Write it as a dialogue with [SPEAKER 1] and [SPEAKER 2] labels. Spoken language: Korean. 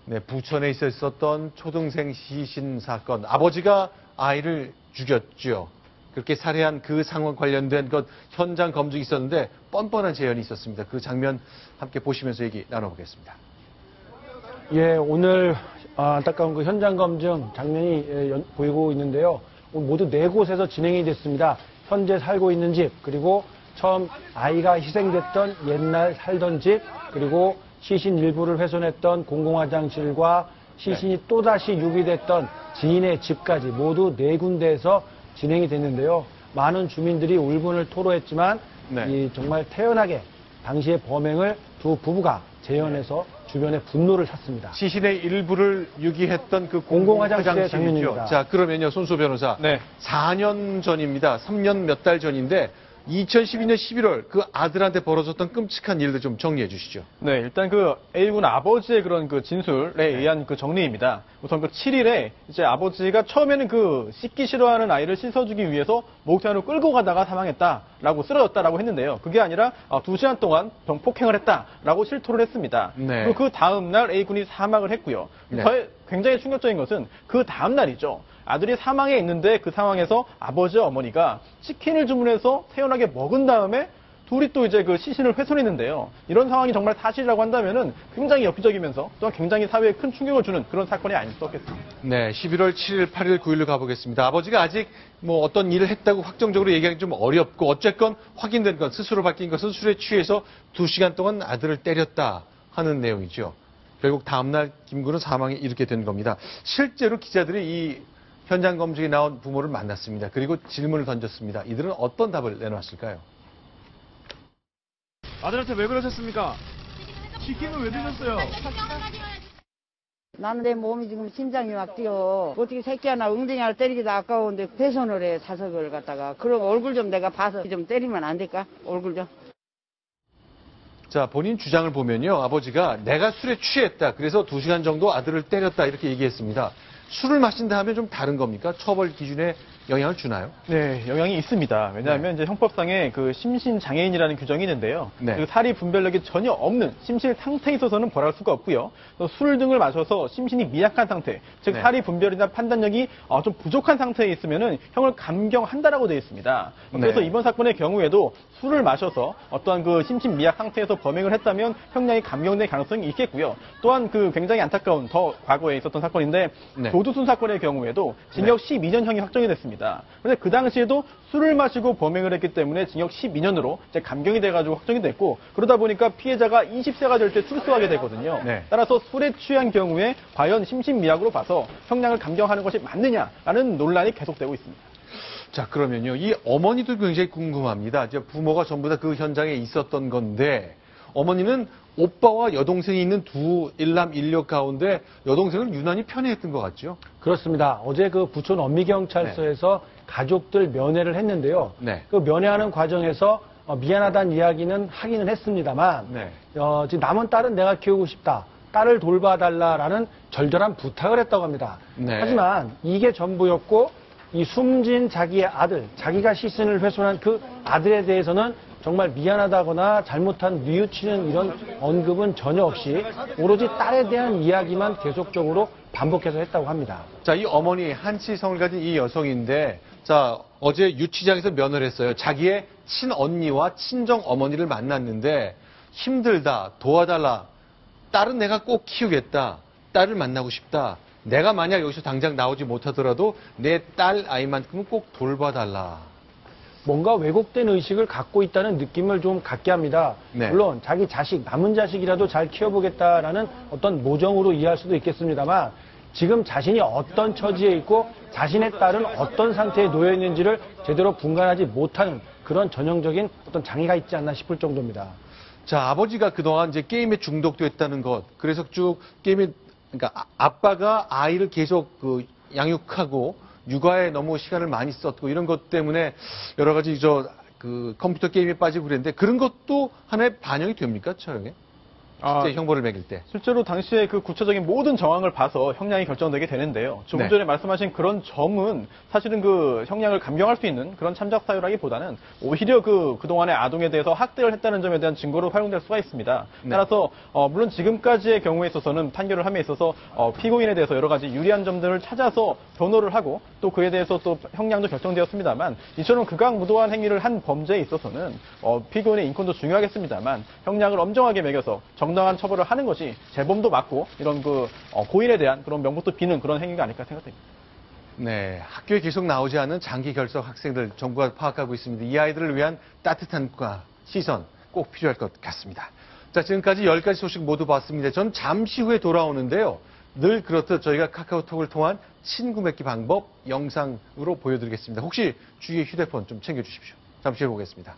[SPEAKER 1] 네, 부천에 있었던 초등생 시신 사건. 아버지가 아이를 죽였죠. 그렇게 살해한 그 상황 관련된 것 현장 검증이 있었는데 뻔뻔한 재현이 있었습니다. 그 장면 함께 보시면서 얘기 나눠보겠습니다.
[SPEAKER 2] 예, 오늘 안타까운 그 현장 검증 장면이 보이고 있는데요. 모두 4곳에서 진행이 됐습니다. 현재 살고 있는 집, 그리고 처음 아이가 희생됐던 옛날 살던 집, 그리고 시신 일부를 훼손했던 공공화장실과 시신이 또다시 유기됐던 지인의 집까지 모두 4군데에서 진행이 됐는데요. 많은 주민들이 울분을 토로했지만 정말 태연하게 당시의 범행을 두 부부가 재현해서 주변의 분노를 샀습니다.
[SPEAKER 1] 시신의 일부를 유기했던 그
[SPEAKER 2] 공공화장실의 장면입니다.
[SPEAKER 1] 자, 그러면요, 손수 변호사.
[SPEAKER 3] 네.
[SPEAKER 1] 4년 전입니다. 3년 몇 달 전인데 2012년 11월 그 아들한테 벌어졌던 끔찍한 일들 좀 정리해 주시죠.
[SPEAKER 3] 네, 일단 그 A군 아버지의 그런 그 진술에 의한 그 정리입니다. 우선 그 7일에 이제 아버지가 처음에는 그 씻기 싫어하는 아이를 씻어주기 위해서 목욕탕으로 끌고 가다가 사망했다라고 쓰러졌다라고 했는데요. 그게 아니라 2시간 동안 병폭행을 했다라고 실토를 했습니다.
[SPEAKER 1] 네.
[SPEAKER 3] 그리고 그 다음 날 A군이 사망을 했고요.
[SPEAKER 1] 네.
[SPEAKER 3] 굉장히 충격적인 것은 그 다음 날이죠. 아들이 사망해 있는데 그 상황에서 아버지와 어머니가 치킨을 주문해서 태연하게 먹은 다음에 둘이 또 이제 그 시신을 훼손했는데요. 이런 상황이 정말 사실이라고 한다면은 굉장히 엽기적이면서 또한 굉장히 사회에 큰 충격을 주는 그런 사건이 아닐 수 없겠습니다.
[SPEAKER 1] 네, 11월 7일, 8일, 9일로 가보겠습니다. 아버지가 아직 뭐 어떤 일을 했다고 확정적으로 얘기하기 좀 어렵고 어쨌건 확인된 건 스스로 밝힌 것은 술에 취해서 2시간 동안 아들을 때렸다 하는 내용이죠. 결국 다음날 김군은 사망이 이렇게 된 겁니다. 실제로 기자들이 이 현장 검증에 나온 부모를 만났습니다. 그리고 질문을 던졌습니다. 이들은 어떤 답을 내놓았을까요?
[SPEAKER 4] 아들한테 왜 그러셨습니까? 치킨을 왜 드셨어요?
[SPEAKER 5] 나는 내 몸이 지금 심장이 막 뛰어. 어떻게 새끼 하나 웅덩이 하나 때리기도 아까운데 훼손을 해, 자석을 갖다가. 그럼 얼굴 좀 내가 봐서 좀 때리면 안 될까? 얼굴 좀.
[SPEAKER 1] 자, 본인 주장을 보면요. 아버지가 내가 술에 취했다. 그래서 2시간 정도 아들을 때렸다. 이렇게 얘기했습니다. 술을 마신다 하면 좀 다른 겁니까? 처벌 기준에 영향을 주나요?
[SPEAKER 3] 네, 영향이 있습니다. 왜냐하면 이제 형법상에 그 심신장애인이라는 규정이 있는데요. 그 살이 분별력이 전혀 없는 심실 상태에 있어서는 벌할 수가 없고요. 또 술 등을 마셔서 심신이 미약한 상태, 즉 살이 분별이나 판단력이 좀 부족한 상태에 있으면은 형을 감경한다라고 되어 있습니다. 그래서 이번 사건의 경우에도 술을 마셔서 어떠한 그 심신 미약 상태에서 범행을 했다면 형량이 감경될 가능성이 있겠고요. 또한 그 굉장히 안타까운 더 과거에 있었던 사건인데 조두순 사건의 경우에도 징역 12년형이 확정이 됐습니다. 그런데 그 당시에도 술을 마시고 범행을 했기 때문에 징역 12년으로 이제 감경이 돼가지고 확정이 됐고 그러다 보니까 피해자가 20세가 될 때 출소하게 되거든요. 따라서 술에 취한 경우에 과연 심신미약으로 봐서 형량을 감경하는 것이 맞느냐라는 논란이 계속되고 있습니다.
[SPEAKER 1] 자, 그러면요. 이 어머니도 굉장히 궁금합니다. 이제 부모가 전부 다 그 현장에 있었던 건데 어머니는 오빠와 여동생이 있는 두 일남 일녀 가운데 여동생을 유난히 편애했던 것 같죠?
[SPEAKER 2] 그렇습니다. 어제 그 부천 언미경찰서에서 가족들 면회를 했는데요. 그 면회하는 과정에서 미안하다는 이야기는 하기는 했습니다만 지금 남은 딸은 내가 키우고 싶다. 딸을 돌봐달라라는 절절한 부탁을 했다고 합니다. 하지만 이게 전부였고 이 숨진 자기의 아들, 자기가 시신을 훼손한 그 아들에 대해서는 정말 미안하다거나 잘못한 뉘우치는 이런 언급은 전혀 없이 오로지 딸에 대한 이야기만 계속적으로 반복해서 했다고 합니다.
[SPEAKER 1] 자, 이 어머니 한치성을 가진 이 여성인데 자, 어제 유치장에서 면회를 했어요. 자기의 친언니와 친정 어머니를 만났는데 힘들다, 도와달라, 딸은 내가 꼭 키우겠다, 딸을 만나고 싶다. 내가 만약 여기서 당장 나오지 못하더라도 내 딸 아이만큼은 꼭 돌봐달라.
[SPEAKER 2] 뭔가 왜곡된 의식을 갖고 있다는 느낌을 좀 갖게 합니다. 물론 자기 자식, 남은 자식이라도 잘 키워보겠다라는 어떤 모정으로 이해할 수도 있겠습니다만 지금 자신이 어떤 처지에 있고 자신의 딸은 어떤 상태에 놓여 있는지를 제대로 분간하지 못하는 그런 전형적인 어떤 장애가 있지 않나 싶을 정도입니다.
[SPEAKER 1] 자, 아버지가 그동안 이제 게임에 중독됐다는 것, 그래서 쭉 게임에, 그러니까 아빠가 아이를 계속 그 양육하고 육아에 너무 시간을 많이 썼고 이런 것 때문에 여러 가지 그 컴퓨터 게임에 빠지고 그랬는데 그런 것도 하나의 반영이 됩니까, 처형에? 실제 형벌을 매길 때.
[SPEAKER 3] 실제로 당시에 그 구체적인 모든 정황을 봐서 형량이 결정되게 되는데요. 조금
[SPEAKER 1] 네.
[SPEAKER 3] 전에 말씀하신 그런 점은 사실은 그 형량을 감경할 수 있는 그런 참작 사유라기보다는 오히려 그동안의 아동에 대해서 학대를 했다는 점에 대한 증거로 활용될 수가 있습니다.
[SPEAKER 1] 네.
[SPEAKER 3] 따라서 물론 지금까지의 경우에 있어서는 판결을 함에 있어서 피고인에 대해서 여러 가지 유리한 점들을 찾아서 변호를 하고 또 그에 대해서 또 형량도 결정되었습니다만 이처럼 극악무도한 행위를 한 범죄에 있어서는 피고인의 인권도 중요하겠습니다만 형량을 엄정하게 매겨서 정당한 처벌을 하는 것이 재범도 맞고 이런 고인에 대한 그런 명분도 비는 그런 행위가 아닐까 생각됩니다.
[SPEAKER 1] 네, 학교에 계속 나오지 않는 장기 결석 학생들 정부가 파악하고 있습니다. 이 아이들을 위한 따뜻한 시선 꼭 필요할 것 같습니다. 자, 지금까지 10가지 소식 모두 봤습니다. 전 잠시 후에 돌아오는데요. 늘 그렇듯 저희가 카카오톡을 통한 친구 맺기 방법 영상으로 보여드리겠습니다. 혹시 주위의 휴대폰 좀 챙겨주십시오. 잠시 후에 보겠습니다.